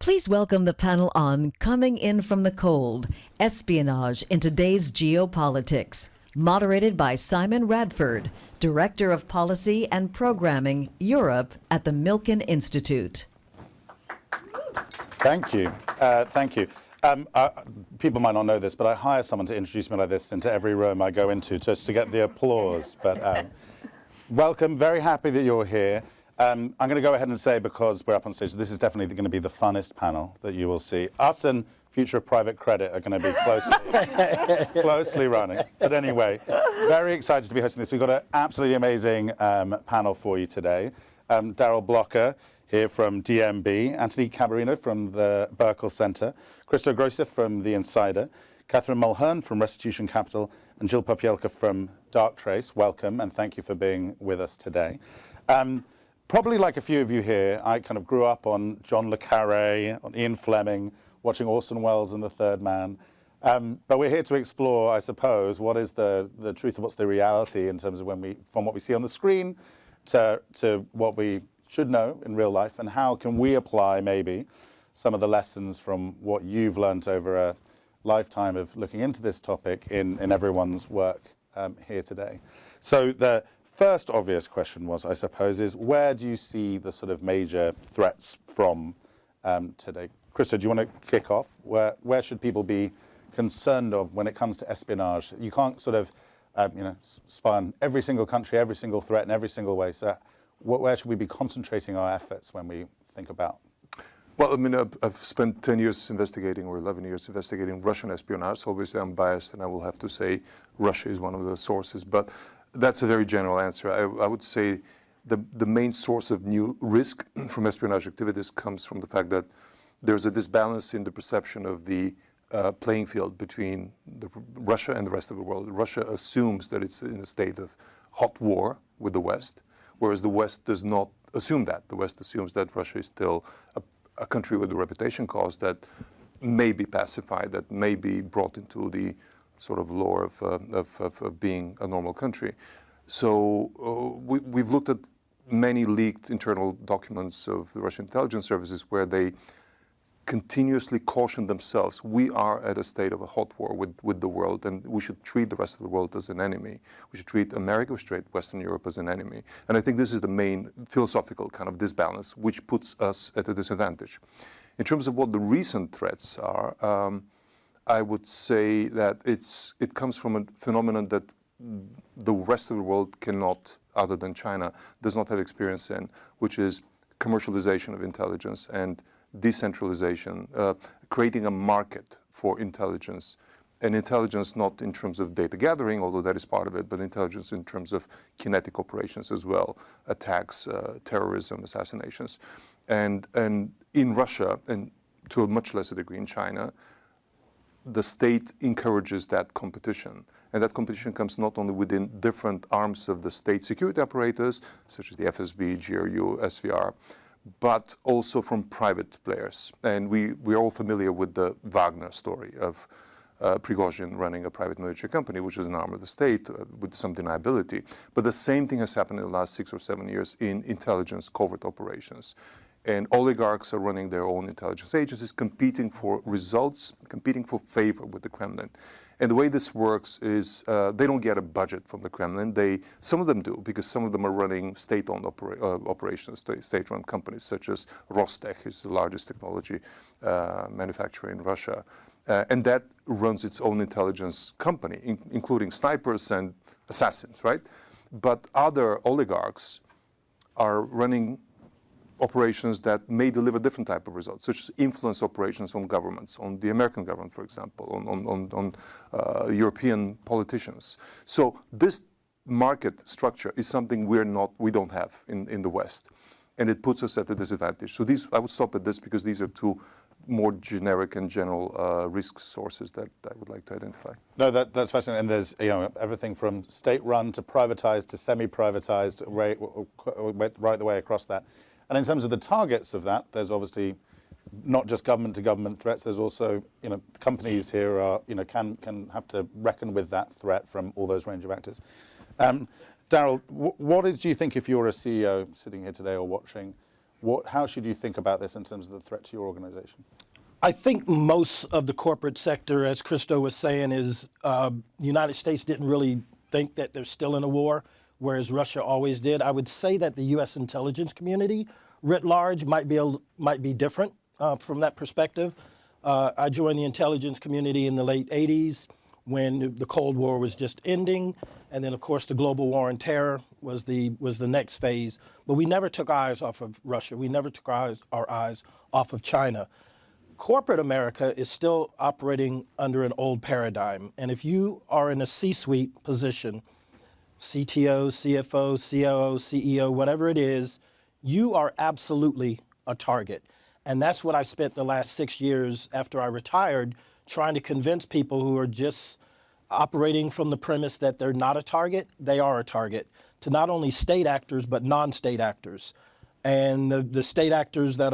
Please welcome the panel on Coming in from the Cold, Espionage in Today's Geopolitics, moderated by Simon Radford, Director of Policy and Programming, Europe at the Milken Institute. Thank you. Thank you. People might not know this, but I hire someone to introduce me like this into every room I go into just to get the applause. But welcome. Very happy that you're here. I'm going to go ahead and say, because we're up on stage, this is definitely going to be the funnest panel that you will see. Us and future of private credit are going to be closely running. But anyway, very excited to be hosting this. We've got an absolutely amazing panel for you today. Darrell Blocker here from DMB, Anthony Camerino from the Burkle Center, Christo Grossi from The Insider, Catherine Mulhern from Restitution Capital, and Jill Popielka from Darktrace. Welcome, and thank you for being with us today. Probably like a few of you here, I kind of grew up on John le Carré, on Ian Fleming, watching Orson Welles and The Third Man. But we're here to explore, I suppose, what is the truth and what's the reality in terms of from what we see on the screen to what we should know in real life, and how can we apply maybe some of the lessons from what you've learned over a lifetime of looking into this topic in everyone's work here today. So the first obvious question was, I suppose, is where do you see the sort of major threats from today? Christo, do you want to kick off? Where should people be concerned of when it comes to espionage? You can't sort of spy on every single country, every single threat in every single way. So where should we be concentrating our efforts when we think about? Well, I mean, I've spent 10 years investigating, or 11 years investigating Russian espionage. So obviously I'm biased, and I will have to say Russia is one of the sources. But that's a very general answer. I would say the main source of new risk from espionage activities comes from the fact that there's a disbalance in the perception of the playing field between Russia and the rest of the world. Russia assumes that it's in a state of hot war with the West, whereas the West does not assume that. The West assumes that Russia is still a country with a reputation cause that may be pacified, that may be brought into the sort of lore of being a normal country. So we've looked at many leaked internal documents of the Russian intelligence services where they continuously caution themselves, we are at a state of a hot war with the world, and we should treat the rest of the world as an enemy. We should treat America, we should treat Western Europe as an enemy. And I think this is the main philosophical kind of disbalance, which puts us at a disadvantage. In terms of what the recent threats are, I would say that it comes from a phenomenon that the rest of the world cannot, other than China, does not have experience in, which is commercialization of intelligence and decentralization, creating a market for intelligence, and intelligence not in terms of data gathering, although that is part of it, but intelligence in terms of kinetic operations as well, attacks, terrorism, assassinations. And in Russia, and to a much lesser degree in China, the state encourages that competition. And that competition comes not only within different arms of the state security apparatus, such as the FSB, GRU, SVR, but also from private players. And we are all familiar with the Wagner story of Prigozhin running a private military company, which is an arm of the state with some deniability. But the same thing has happened in the last 6 or 7 years in intelligence covert operations. And oligarchs are running their own intelligence agencies, competing for results, competing for favor with the Kremlin. And the way this works is they don't get a budget from the Kremlin. Some of them do, because some of them are running state-owned operations, state-run companies, such as Rostech, is the largest technology manufacturer in Russia. And that runs its own intelligence company, including snipers and assassins, right? But other oligarchs are running operations that may deliver different type of results, such as influence operations on governments, on the American government, for example, on European politicians. So this market structure is something we don't have in the West, and it puts us at a disadvantage. So I would stop at this because these are two more generic and general risk sources that I would like to identify. No, that's fascinating. And there's everything from state-run to privatized to semi-privatized, right the way across that. And in terms of the targets of that, there's obviously not just government-to-government threats. There's also, companies here are, can have to reckon with that threat from all those range of actors. Darrell, do you think, if you're a CEO sitting here today or watching, How should you think about this in terms of the threat to your organization? I think most of the corporate sector, as Christo was saying, is the United States didn't really think that they're still in a war, whereas Russia always did. I would say that the U.S. intelligence community writ large might be different from that perspective. I joined the intelligence community in the late 80s when the Cold War was just ending, and then of course the global war on terror was the next phase. But we never took our eyes off of Russia. We never took our eyes off of China. Corporate America is still operating under an old paradigm, and if you are in a C-suite position, CTO, CFO, COO, CEO, whatever it is, you are absolutely a target. And that's what I spent the last 6 years after I retired trying to convince people who are just operating from the premise that they're not a target, they are a target, to not only state actors but non-state actors. And the state actors that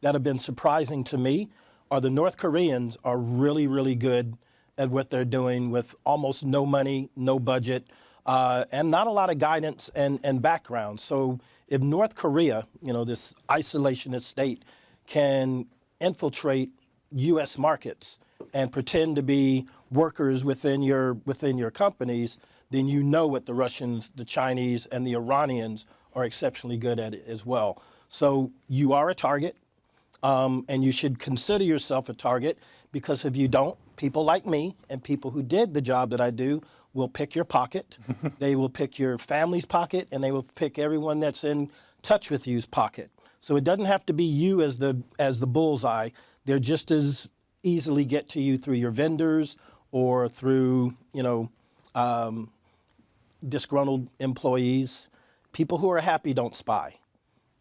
have been surprising to me are the North Koreans are really, really good at what they're doing with almost no money, no budget, and not a lot of guidance and background. So if North Korea, this isolationist state, can infiltrate U.S. markets and pretend to be workers within your companies, then you know what the Russians, the Chinese, and the Iranians are exceptionally good at it as well. So you are a target, and you should consider yourself a target, because if you don't, people like me and people who did the job that I do will pick your pocket. They will pick your family's pocket, and they will pick everyone that's in touch with you's pocket. So it doesn't have to be you as the bullseye. They're just as easily get to you through your vendors or through disgruntled employees. People who are happy don't spy.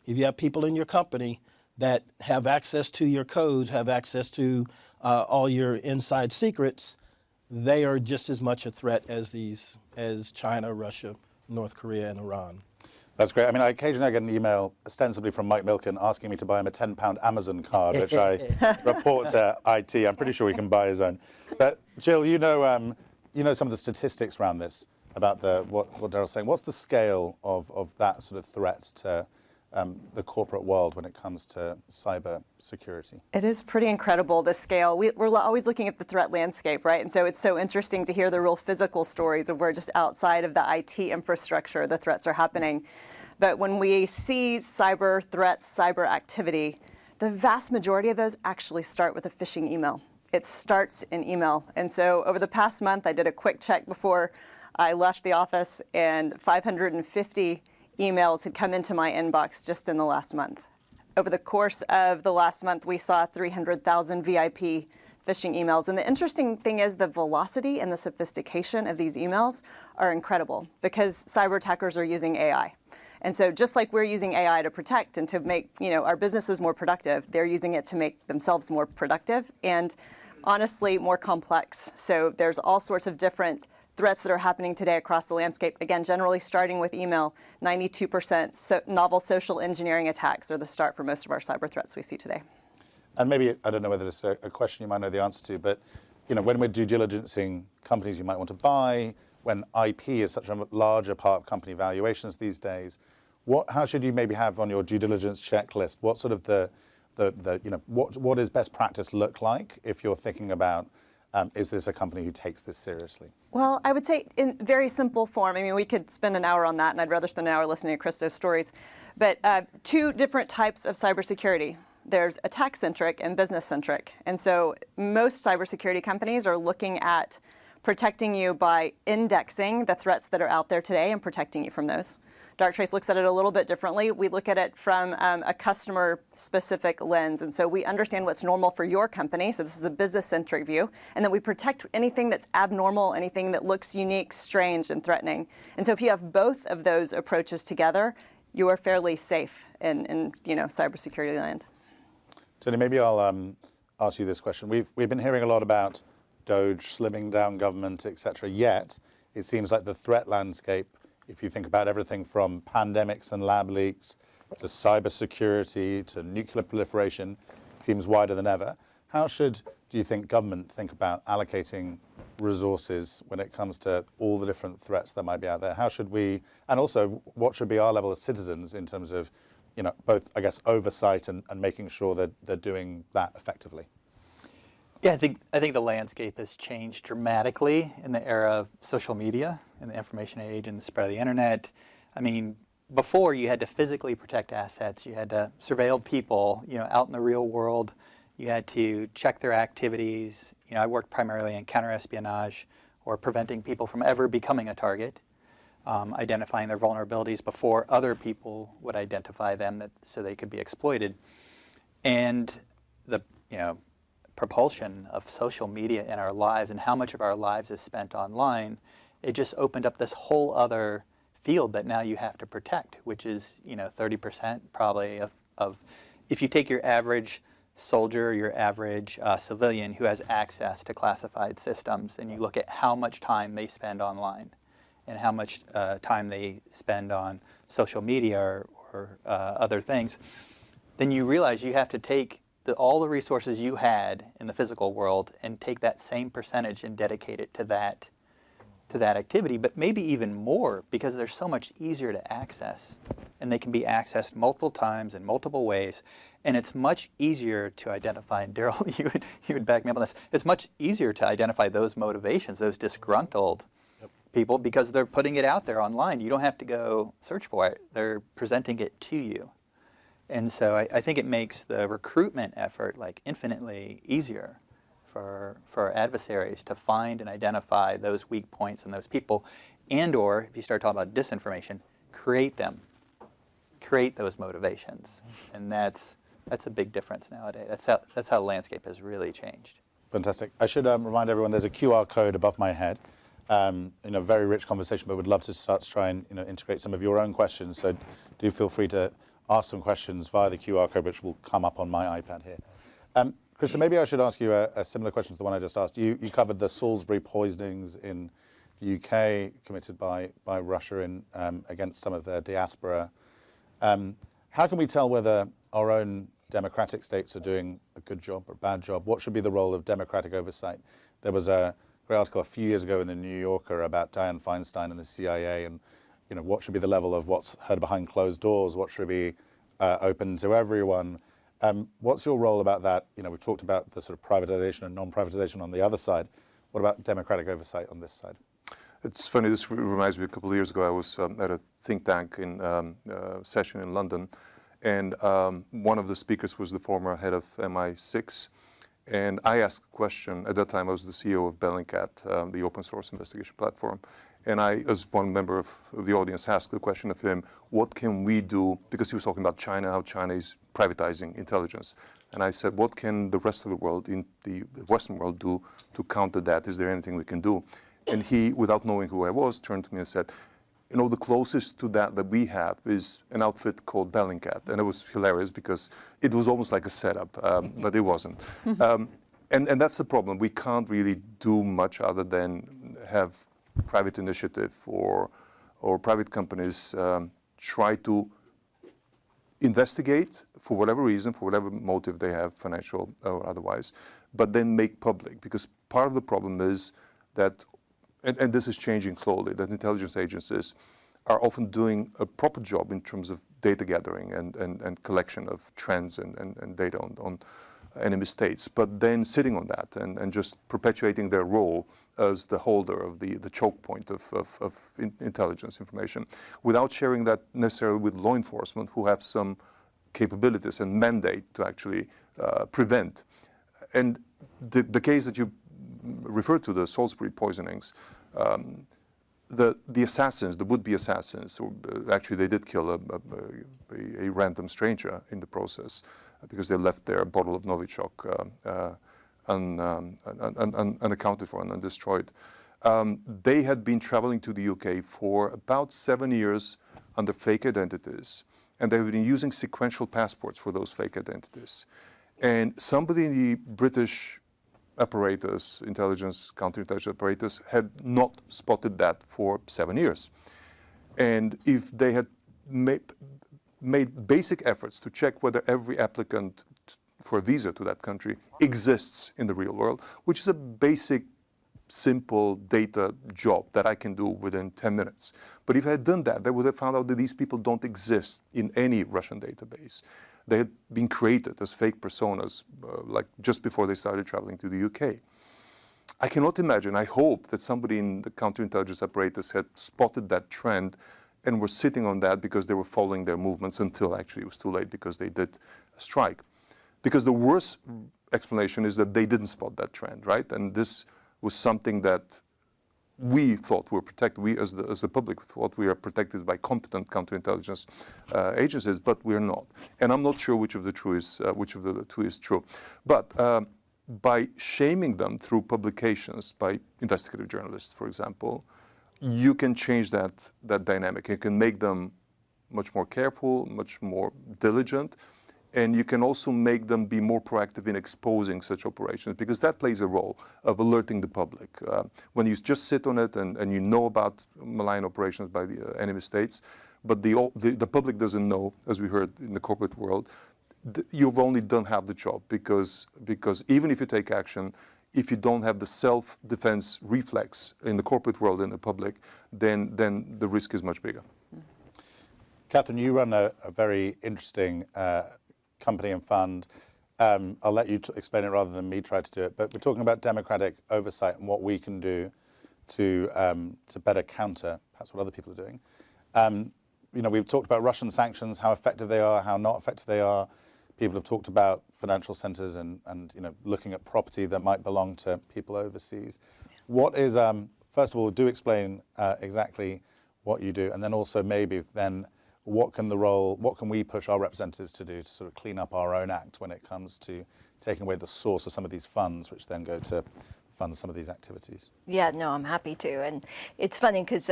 If you have people in your company that have access to your codes, have access to all your inside secrets, they are just as much a threat as China, Russia, North Korea, and Iran. That's great. I mean, occasionally I get an email, ostensibly from Mike Milken, asking me to buy him a £10 Amazon card, which I report to IT. I'm pretty sure he can buy his own. But Jill, you know some of the statistics around this, about what Darrell's saying. What's the scale of that sort of threat to the corporate world when it comes to cyber security? It is pretty incredible, the scale. We're always looking at the threat landscape, right? And so it's so interesting to hear the real physical stories of where just outside of the IT infrastructure the threats are happening. But when we see cyber threats, cyber activity, the vast majority of those actually start with a phishing email. It starts in email. And so over the past month, I did a quick check before I left the office, and 550 emails had come into my inbox just in the last month. Over the course of the last month, we saw 300,000 VIP phishing emails. And the interesting thing is the velocity and the sophistication of these emails are incredible, because cyber attackers are using AI. And so just like we're using AI to protect and to make our businesses more productive, they're using it to make themselves more productive and honestly more complex. So there's all sorts of different threats that are happening today across the landscape. Again, generally starting with email, 92% novel social engineering attacks are the start for most of our cyber threats we see today. And maybe, I don't know whether it's a question you might know the answer to, but when we're due diligencing companies you might want to buy, when IP is such a larger part of company valuations these days, how should you maybe have on your due diligence checklist? What sort of what does best practice look like if you're thinking about is this a company who takes this seriously? Well, I would say in very simple form. I mean, we could spend an hour on that, and I'd rather spend an hour listening to Christo's stories. But two different types of cybersecurity. There's attack-centric and business-centric. And so most cybersecurity companies are looking at protecting you by indexing the threats that are out there today and protecting you from those. Darktrace looks at it a little bit differently. We look at it from a customer-specific lens. And so we understand what's normal for your company. So this is a business-centric view. And then we protect anything that's abnormal, anything that looks unique, strange, and threatening. And so if you have both of those approaches together, you are fairly safe in cybersecurity land. Tony, maybe I'll ask you this question. We've been hearing a lot about DOGE, slimming down government, et cetera, yet it seems like the threat landscape, if you think about everything from pandemics and lab leaks to cybersecurity to nuclear proliferation, seems wider than ever. How do you think government think about allocating resources when it comes to all the different threats that might be out there? How should we, and also what should be our level as citizens in terms of both, I guess, oversight and making sure that they're doing that effectively? Yeah, I think the landscape has changed dramatically in the era of social media and the information age and the spread of the internet. I mean, before you had to physically protect assets, you had to surveil people, out in the real world. You had to check their activities. I worked primarily in counter-espionage or preventing people from ever becoming a target, identifying their vulnerabilities before other people would identify them so they could be exploited. And the propulsion of social media in our lives and how much of our lives is spent online, it just opened up this whole other field that now you have to protect, which is 30% probably of if you take your average soldier, your average civilian who has access to classified systems, and you look at how much time they spend online and how much time they spend on social media or other things, then you realize you have to take all the resources you had in the physical world and take that same percentage and dedicate it to that activity, but maybe even more because they're so much easier to access and they can be accessed multiple times in multiple ways. And it's much easier to identify, and Darrell, you would back me up on this, it's much easier to identify those motivations, those disgruntled people, because they're putting it out there online. You don't have to go search for it. They're presenting it to you. And so I think it makes the recruitment effort infinitely easier for adversaries to find and identify those weak points in those people, and or if you start talking about disinformation, create those motivations, and that's a big difference nowadays. That's how the landscape has really changed. Fantastic. I should remind everyone there's a QR code above my head. Very rich conversation, but would love to start to try and integrate some of your own questions. So do feel free to ask some questions via the QR code, which will come up on my iPad here. Krista, maybe I should ask you a similar question to the one I just asked. You covered the Salisbury poisonings in the UK committed by Russia against some of their diaspora. How can we tell whether our own democratic states are doing a good job or a bad job? What should be the role of democratic oversight? There was a great article a few years ago in the New Yorker about Dianne Feinstein and the CIA, and what should be the level of what's heard behind closed doors? What should be open to everyone? What's your role about that? We've talked about the sort of privatization and non-privatization on the other side. What about democratic oversight on this side? It's funny, this reminds me, a couple of years ago I was at a think tank session in London, and one of the speakers was the former head of MI6, and I asked a question. At that time I was the CEO of Bellingcat, the open source investigation platform, and I, as one member of the audience, asked the question of him, what can we do, because he was talking about China, how China is privatizing intelligence. And I said, what can the rest of the world, in the Western world, do to counter that? Is there anything we can do? And he, without knowing who I was, turned to me and said, the closest to that we have is an outfit called Bellingcat. And it was hilarious because it was almost like a setup, but it wasn't. And that's the problem. We can't really do much other than have private initiative or private companies try to investigate for whatever reason, for whatever motive they have, financial or otherwise, but then make public. Because part of the problem is that, and this is changing slowly, that intelligence agencies are often doing a proper job in terms of data gathering and collection of trends and data on enemy states, but then sitting on that and just perpetuating their role as the holder of the choke point of intelligence information, without sharing that necessarily with law enforcement, who have some capabilities and mandate to actually prevent. And the case that you referred to, the Salisbury poisonings, the assassins, the would-be assassins, actually they did kill a random stranger in the process because they left their bottle of Novichok unaccounted for and undestroyed. They had been traveling to the UK for about 7 years under fake identities, and they had been using sequential passports for those fake identities. And somebody in the British apparatus, counterintelligence apparatus, had not spotted that for 7 years. And if they had made basic efforts to check whether every applicant for a visa to that country exists in the real world, which is a basic simple data job that I can do within 10 minutes. But if I had done that, they would have found out that these people don't exist in any Russian database. They had been created as fake personas, like just before they started traveling to the UK. I cannot imagine, I hope that somebody in the counterintelligence apparatus had spotted that trend and were sitting on that because they were following their movements until actually it was too late because they did a strike. Because the worst explanation is that they didn't spot that trend, right? And this was something that we thought were protected. We, as the public, thought we are protected by competent counterintelligence agencies, but we are not. And I'm not sure which of the two is true. But by shaming them through publications by investigative journalists, for example, you can change that dynamic. You can make them much more careful, much more diligent, and you can also make them be more proactive in exposing such operations, because that plays a role of alerting the public. When you just sit on it and you know about malign operations by the enemy states, but the public doesn't know, as we heard in the corporate world, you've only done half the job, because even if you take action, if you don't have the self-defense reflex in the corporate world and the public, then the risk is much bigger. Catherine, you run a very interesting company and fund. I'll let you explain it rather than me try to do it. But we're talking about democratic oversight and what we can do to better counter perhaps what other people are doing. You know, we've talked about Russian sanctions, how effective they are, how not effective they are. People have talked about financial centers and you know, looking at property that might belong to people overseas. What is, first of all, do explain exactly what you do, and then also maybe then what can we push our representatives to do to sort of clean up our own act when it comes to taking away the source of some of these funds, which then go to fund some of these activities? Yeah, no, I'm happy to. And it's funny because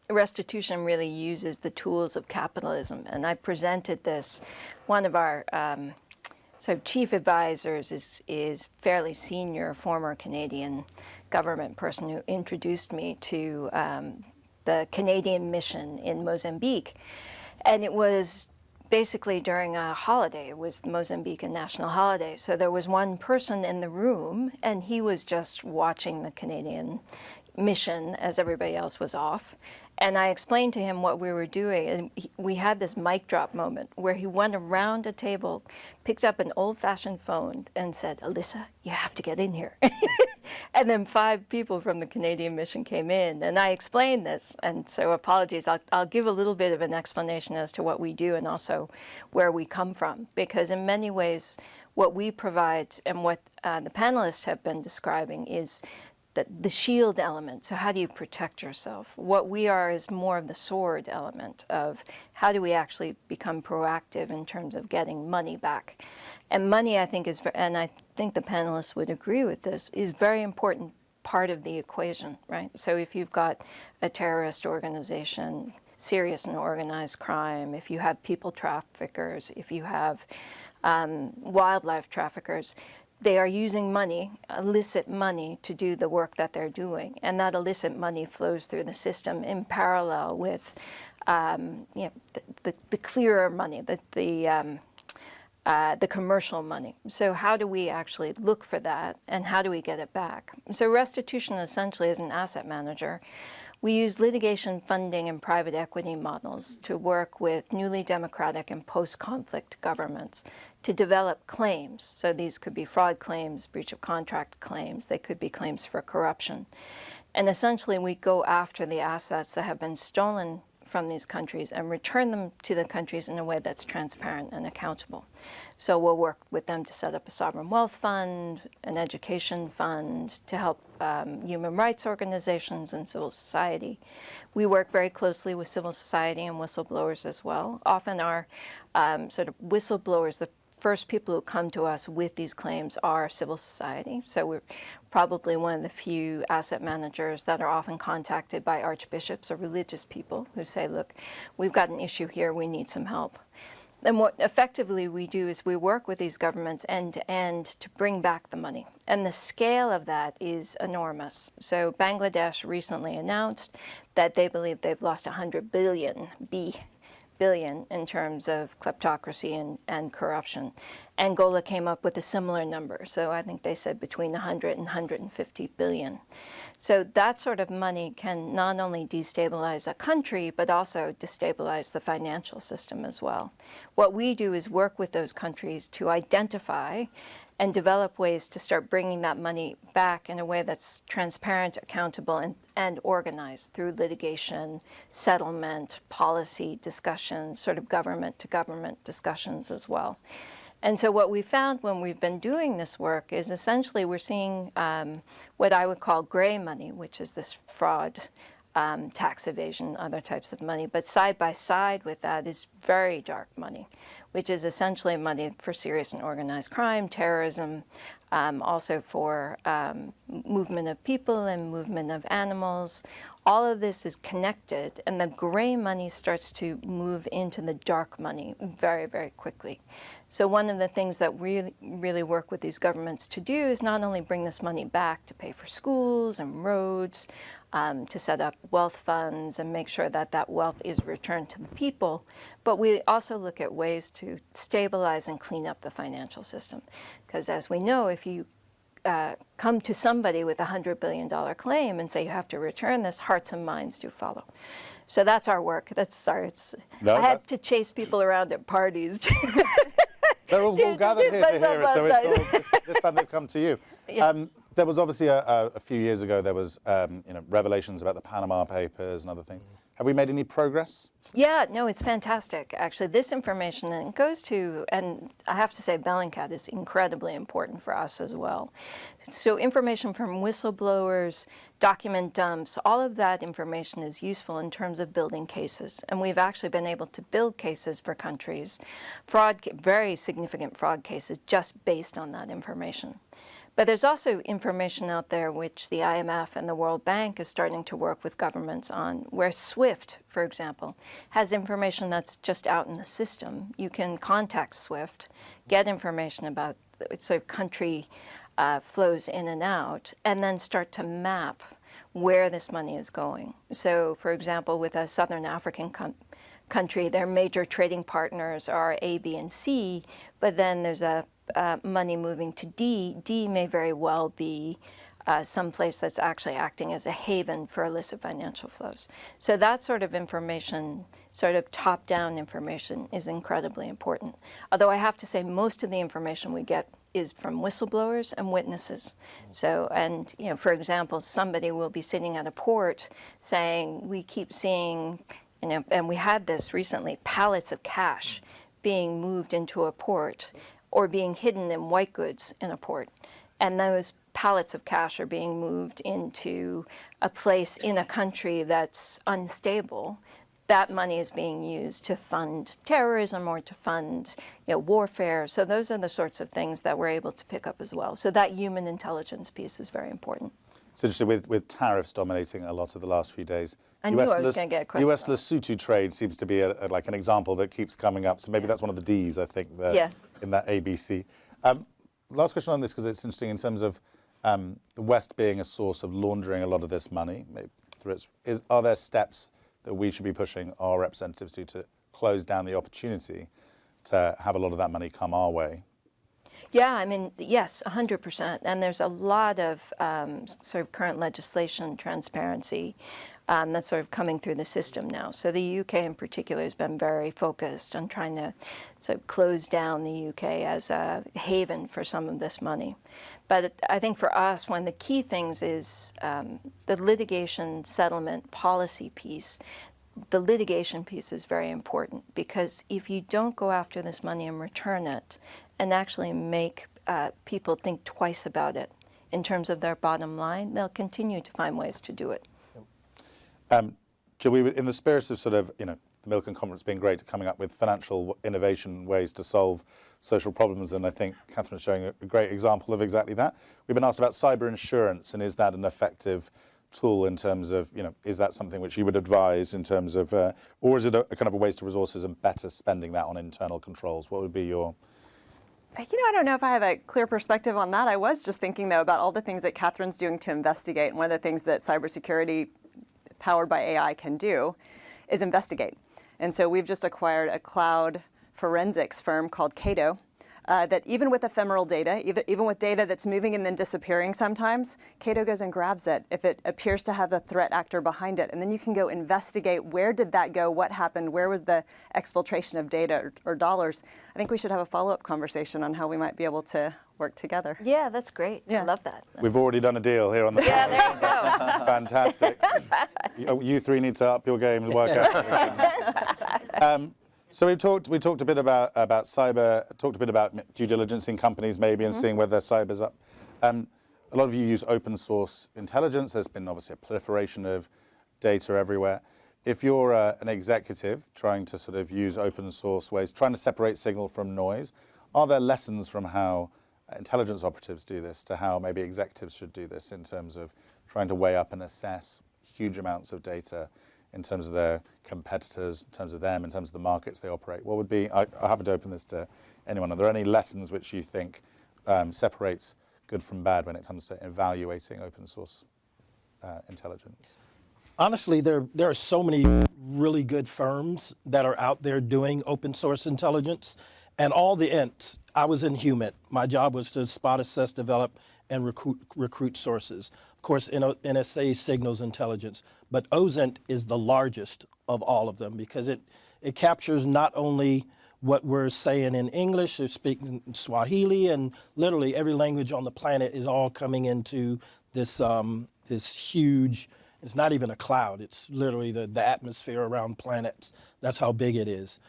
restitution really uses the tools of capitalism. And I presented this, one of our sort of chief advisors is fairly senior, former Canadian government person who introduced me to the Canadian mission in Mozambique. And it was basically during a holiday. It was the Mozambican national holiday. So there was one person in the room, and he was just watching the Canadian mission as everybody else was off. And I explained to him what we were doing, and we had this mic drop moment where he went around a table, picked up an old-fashioned phone, and said, "Alyssa, you have to get in here." And then 5 people from the Canadian mission came in, and I explained this. And so apologies, I'll give a little bit of an explanation as to what we do and also where we come from. Because in many ways, what we provide and what the panelists have been describing is the shield element. So how do you protect yourself? What we are is more of the sword element of how do we actually become proactive in terms of getting money back. And money, I think, and I think the panelists would agree with this, is very important part of the equation, right? So if you've got a terrorist organization, serious and organized crime, if you have people traffickers, if you have wildlife traffickers, they are using money, illicit money, to do the work that they're doing. And that illicit money flows through the system in parallel with you know, the clearer money, the commercial money. So how do we actually look for that, and how do we get it back? So restitution essentially is an asset manager. We use litigation funding and private equity models to work with newly democratic and post-conflict governments to develop claims. So these could be fraud claims, breach of contract claims, they could be claims for corruption. And essentially we go after the assets that have been stolen from these countries and return them to the countries in a way that's transparent and accountable. So we'll work with them to set up a sovereign wealth fund, an education fund, to help human rights organizations and civil society. We work very closely with civil society and whistleblowers as well. Often our sort of whistleblowers, the first people who come to us with these claims are civil society. So we're probably one of the few asset managers that are often contacted by archbishops or religious people who say, look, we've got an issue here, we need some help. And what effectively we do is we work with these governments end to end to bring back the money. And the scale of that is enormous. So Bangladesh recently announced that they believe they've lost 100 billion billion in terms of kleptocracy and corruption. Angola came up with a similar number. So I think they said between 100 and 150 billion. So that sort of money can not only destabilize a country, but also destabilize the financial system as well. What we do is work with those countries to identify and develop ways to start bringing that money back in a way that's transparent, accountable, and organized through litigation, settlement, policy discussions, sort of government-to-government discussions as well. And so what we found when we've been doing this work is essentially we're seeing what I would call gray money, which is this fraud, tax evasion, other types of money. But side by side with that is very dark money, which is essentially money for serious and organized crime, terrorism, also for movement of people and movement of animals. All of this is connected, and the gray money starts to move into the dark money very, very quickly. So one of the things that we really work with these governments to do is not only bring this money back to pay for schools and roads, to set up wealth funds and make sure that that wealth is returned to the people, but we also look at ways to stabilize and clean up the financial system. Because as we know, if you come to somebody with a $100 billion claim and say you have to return this, hearts and minds do follow. So that's our work. I had to chase people around at parties. They're all gathered here to hear it, so it's all, this time they've come to you. Yeah. There was obviously a few years ago, there was revelations about the Panama Papers and other things. Have we made any progress? Yeah, no, it's fantastic. Actually, this information, and it goes to, and I have to say Bellingcat is incredibly important for us as well. So information from whistleblowers, document dumps, all of that information is useful in terms of building cases. And we've actually been able to build cases for countries, very significant fraud cases, just based on that information. But there's also information out there which the IMF and the World Bank is starting to work with governments on, where SWIFT, for example, has information that's just out in the system. You can contact SWIFT, get information about sort of country flows in and out, and then start to map where this money is going. So, for example, with a Southern African country, their major trading partners are A, B, and C, but then there's money moving to D. D may very well be someplace that's actually acting as a haven for illicit financial flows. So that sort of information, sort of top-down information, is incredibly important. Although I have to say most of the information we get is from whistleblowers and witnesses. So, and for example, somebody will be sitting at a port saying, we keep seeing, and we had this recently, pallets of cash being moved into a port or being hidden in white goods in a port. And those pallets of cash are being moved into a place in a country that's unstable. That money is being used to fund terrorism or to fund warfare. So those are the sorts of things that we're able to pick up as well. So that human intelligence piece is very important. It's interesting, with tariffs dominating a lot of the last few days. I knew I was going to get a question. US Lesotho trade seems to be like an example that keeps coming up. So maybe that's one of the Ds, I think, in that ABC. Last question on this, because it's interesting in terms of the West being a source of laundering a lot of this money. Are there steps that we should be pushing our representatives to close down the opportunity to have a lot of that money come our way? Yeah, I mean, yes, 100%. And there's a lot of sort of current legislation, transparency, that's sort of coming through the system now. So the UK in particular has been very focused on trying to sort of close down the UK as a haven for some of this money. But I think for us, one of the key things is the litigation settlement policy piece. The litigation piece is very important, because if you don't go after this money and return it and actually make people think twice about it in terms of their bottom line, they'll continue to find ways to do it. Jill, in the spirit of sort of, the Milken conference being great at coming up with financial innovation ways to solve social problems, and I think Catherine's showing a great example of exactly that. We've been asked about cyber insurance, and is that an effective tool in terms of, is that something which you would advise in terms of, or is it a kind of a waste of resources and better spending that on internal controls? What would be your... I don't know if I have a clear perspective on that. I was just thinking, though, about all the things that Catherine's doing to investigate. And one of the things that cybersecurity powered by AI can do is investigate. And so we've just acquired a cloud forensics firm called Cato, that even with ephemeral data, even with data that's moving and then disappearing sometimes, Cato goes and grabs it if it appears to have a threat actor behind it. And then you can go investigate, where did that go, what happened, where was the exfiltration of data or dollars. I think we should have a follow-up conversation on how we might be able to work together. Yeah, that's great. Yeah. I love that. We've already done a deal here on the Yeah, there you go. Fantastic. You three need to up your game and work out. So we talked a bit about cyber, talked a bit about due diligence in companies maybe and seeing whether their cyber's up. A lot of you use open source intelligence. There's been obviously a proliferation of data everywhere. If you're an executive trying to sort of use open source ways, trying to separate signal from noise, are there lessons from how intelligence operatives do this to how maybe executives should do this in terms of trying to weigh up and assess huge amounts of data in terms of their competitors, in terms of them, in terms of the markets they operate? What would be, I happen to open this to anyone, are there any lessons which you think separates good from bad when it comes to evaluating open source intelligence? Honestly, there are so many really good firms that are out there doing open source intelligence, and all the ints. I was in HUMIT. My job was to spot, assess, develop, and recruit sources. Of course, NSA signals intelligence, but OSINT is the largest of all of them because it captures not only what we're saying in English, they're speaking Swahili, and literally every language on the planet is all coming into this this huge. It's not even a cloud. It's literally the atmosphere around planets. That's how big it is.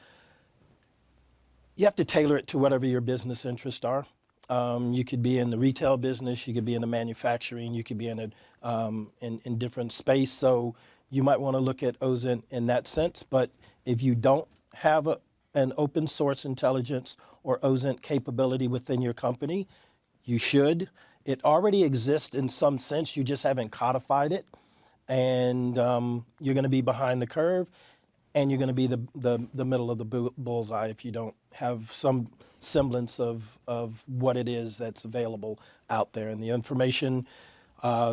You have to tailor it to whatever your business interests are. You could be in the retail business, you could be in the manufacturing, you could be in different space. So you might want to look at OSINT in that sense. But if you don't have an open source intelligence or OSINT capability within your company, you should. It already exists in some sense, you just haven't codified it. And you're going to be behind the curve, and you're going to be the middle of the bullseye if you don't have some semblance of what it is that's available out there. And the information,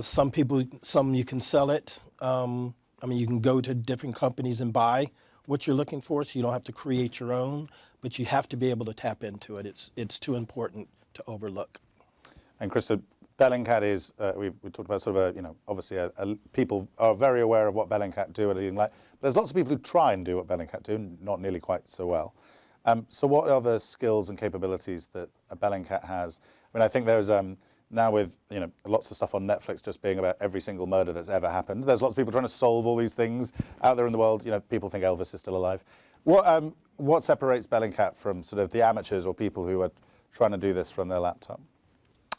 some you can sell it. I mean, you can go to different companies and buy what you're looking for, so you don't have to create your own, but you have to be able to tap into it. It's too important to overlook. And Krista, Bellingcat is, we talked about sort of obviously people are very aware of what Bellingcat do. But there's lots of people who try and do what Bellingcat do, not nearly quite so well. So what are the skills and capabilities that a Bellingcat has? I mean, I think there's now with lots of stuff on Netflix just being about every single murder that's ever happened. There's lots of people trying to solve all these things out there in the world. People think Elvis is still alive. What separates Bellingcat from sort of the amateurs or people who are trying to do this from their laptop?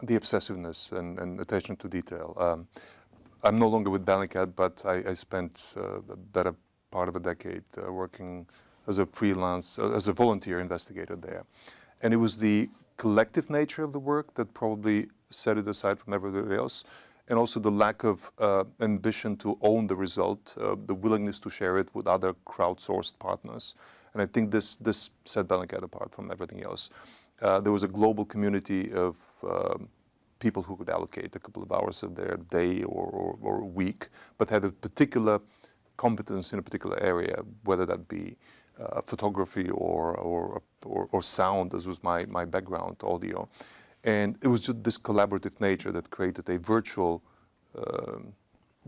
The obsessiveness and attention to detail. I'm no longer with Bellingcat, but I spent a better part of a decade working as a freelance, as a volunteer investigator there. And it was the collective nature of the work that probably set it aside from everybody else, and also the lack of ambition to own the result, the willingness to share it with other crowdsourced partners. And I think this set Bellingcat apart from everything else. There was a global community of people who could allocate a couple of hours of their day or week, but had a particular competence in a particular area, whether that be photography or sound, as was my background, audio. And it was just this collaborative nature that created a virtual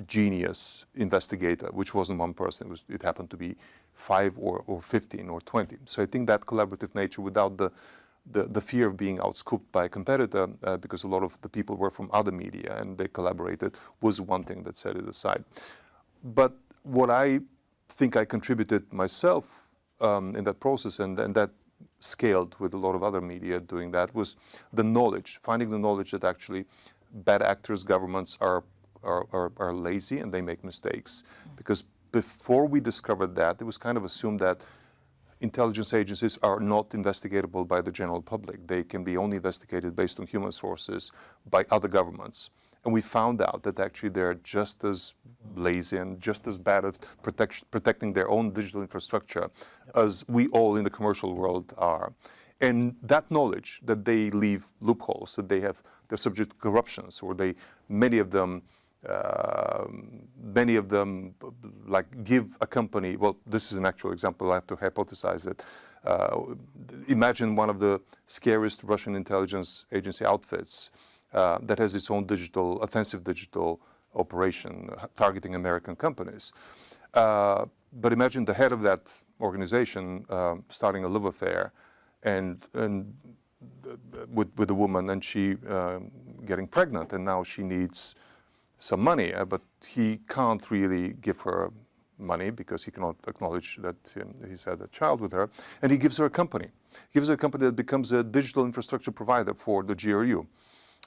genius investigator, which wasn't one person. It happened to be 5 or 15 or 20. So I think that collaborative nature, without the fear of being outscooped by a competitor, because a lot of the people were from other media and they collaborated, was one thing that set it aside. But what I think I contributed myself in that process, and that scaled with a lot of other media doing that, was the knowledge, finding the knowledge that actually bad actors, governments are lazy and they make mistakes. Because before we discovered that, it was kind of assumed that intelligence agencies are not investigatable by the general public. They can be only investigated based on human sources by other governments. And we found out that actually they're just as lazy and just as bad at protecting their own digital infrastructure as we all in the commercial world are. And that knowledge that they leave loopholes, that they're subject to corruptions, or many of them Many of them, like, give a company, well, this is an actual example, I have to hypothesize it. Imagine one of the scariest Russian intelligence agency outfits that has its own offensive digital operation targeting American companies. But imagine the head of that organization starting a love affair and with a woman, and she getting pregnant, and now she needs some money, but he can't really give her money because he cannot acknowledge that he's had a child with her, and he gives her a company. He gives her a company that becomes a digital infrastructure provider for the GRU,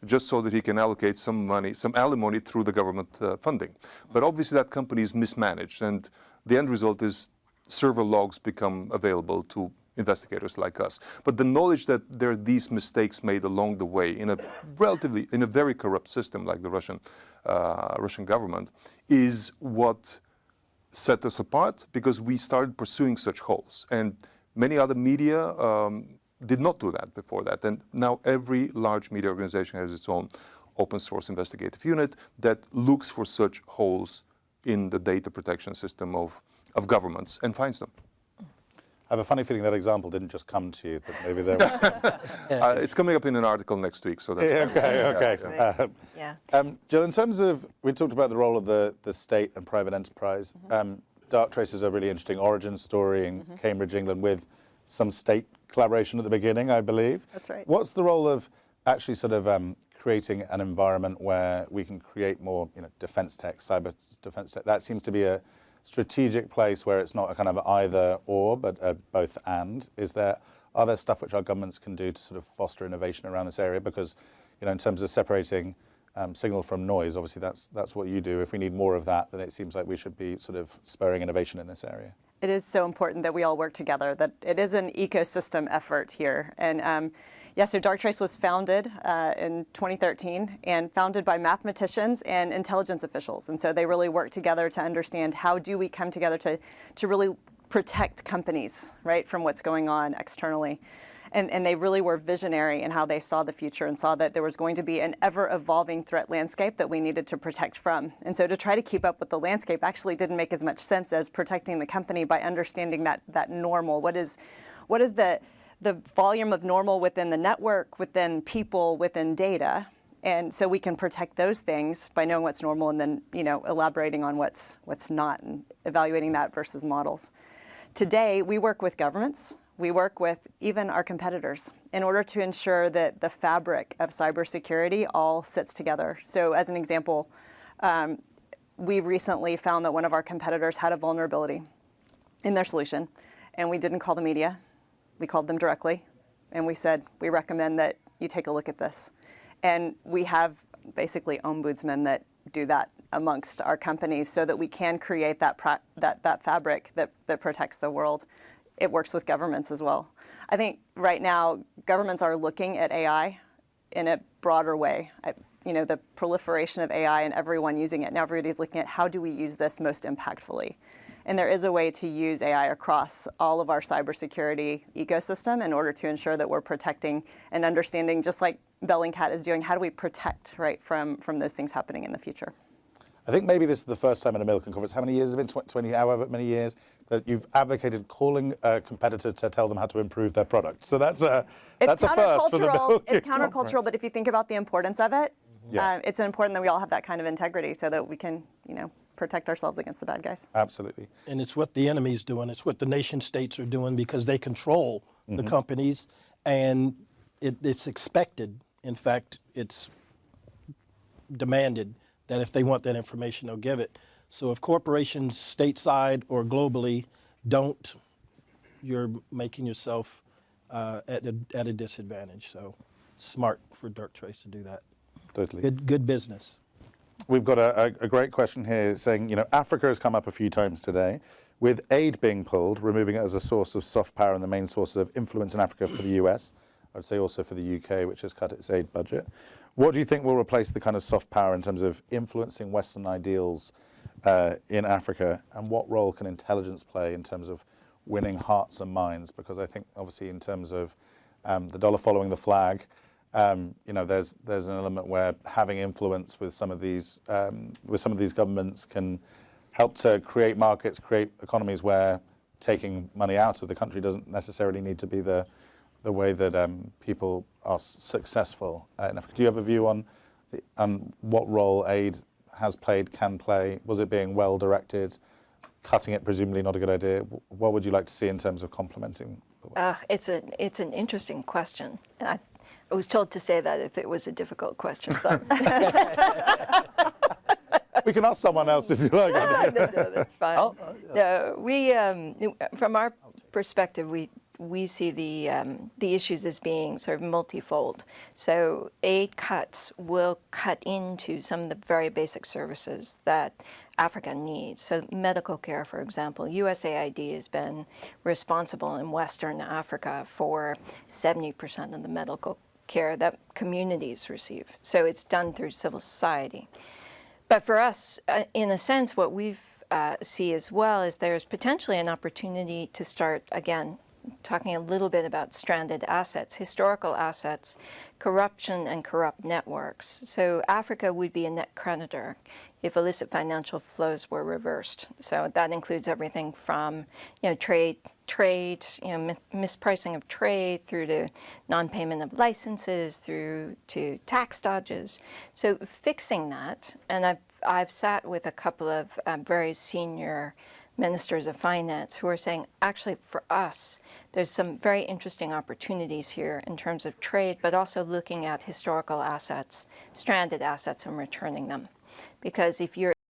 just so that he can allocate some money, some alimony through the government funding. But obviously that company is mismanaged, and the end result is server logs become available to investigators like us. But the knowledge that there are these mistakes made along the way in a very corrupt system like the Russian government is what set us apart, because we started pursuing such holes. And many other media did not do that before that. And now every large media organization has its own open source investigative unit that looks for such holes in the data protection system of governments and finds them. I have a funny feeling that example didn't just come to you, that maybe there was... It's coming up in an article next week, so that's okay. Yeah. Jill, in terms of, we talked about the role of the state and private enterprise. Darktrace is a really interesting origin story in Cambridge, England, with some state collaboration at the beginning, I believe. That's right. What's the role of actually sort of creating an environment where we can create more, defense tech, cyber defense tech? That seems to be a strategic place where it's not a kind of either or, but both and. Are there stuff which our governments can do to sort of foster innovation around this area? Because, in terms of separating signal from noise, obviously that's what you do. If we need more of that, then it seems like we should be sort of spurring innovation in this area. It is so important that we all work together, that it is an ecosystem effort here. And so Darktrace was founded in 2013 and founded by mathematicians and intelligence officials. And so they really work together to understand how do we come together to really protect companies, right, from what's going on externally. And they really were visionary in how they saw the future and saw that there was going to be an ever-evolving threat landscape that we needed to protect from. And so to try to keep up with the landscape actually didn't make as much sense as protecting the company by understanding that normal. What is the volume of normal within the network, within people, within data? And so we can protect those things by knowing what's normal and then, elaborating on what's not and evaluating that versus models. Today, we work with governments. We work with even our competitors in order to ensure that the fabric of cybersecurity all sits together. So as an example, we recently found that one of our competitors had a vulnerability in their solution, and we didn't call the media. We called them directly, and we said, we recommend that you take a look at this. And we have basically ombudsmen that do that amongst our companies so that we can create that fabric that protects the world. It works with governments as well. I think right now governments are looking at AI in a broader way. The proliferation of AI and everyone using it. Now everybody's looking at how do we use this most impactfully. And there is a way to use AI across all of our cybersecurity ecosystem in order to ensure that we're protecting and understanding, just like Bellingcat is doing, how do we protect, right, from those things happening in the future. I think maybe this is the first time at a Milken conference, how many years has it been, 20, however many years, that you've advocated calling a competitor to tell them how to improve their product. So that's a first for the Milken It's countercultural, conference. but if you think about the importance of it, Yeah. it's important that we all have that kind of integrity so that we can, protect ourselves against the bad guys. Absolutely. And it's what the enemy's doing. It's what the nation states are doing because they control the companies, and it's expected. In fact, it's demanded that if they want that information, they'll give it. So if corporations stateside or globally don't, you're making yourself at a disadvantage. So smart for Darktrace to do that. Totally. Good business. We've got a great question here saying, Africa has come up a few times today. With aid being pulled, removing it as a source of soft power and the main source of influence in Africa for the US, I would say also for the UK, which has cut its aid budget. What do you think will replace the kind of soft power in terms of influencing Western ideals in Africa? And what role can intelligence play in terms of winning hearts and minds? Because I think, obviously, in terms of the dollar following the flag, there's an element where having influence with some of these governments can help to create markets, create economies where taking money out of the country doesn't necessarily need to be the way that people are successful in Africa. Do you have a view on what role aid has played, can play? Was it being well directed? Cutting it, presumably not a good idea. What would you like to see in terms of complementing? It's an interesting question. I was told to say that if it was a difficult question. So. We can ask someone else if you like. No, that's fine. No, we, from our perspective, we see the issues as being sort of multifold. So aid cuts will cut into some of the very basic services that Africa needs. So medical care, for example, USAID has been responsible in Western Africa for 70% of the medical care that communities receive. So it's done through civil society. But for us, in a sense, what we see as well is there's potentially an opportunity to start, again, talking a little bit about stranded assets, historical assets, corruption and corrupt networks. So Africa would be a net creditor if illicit financial flows were reversed. So that includes everything from, trade, mispricing of trade, through to non-payment of licenses, through to tax dodges. So fixing that, and I've sat with a couple of very senior ministers of finance who are saying, actually, for us, there's some very interesting opportunities here in terms of trade, but also looking at historical assets, stranded assets, and returning them. Because if you're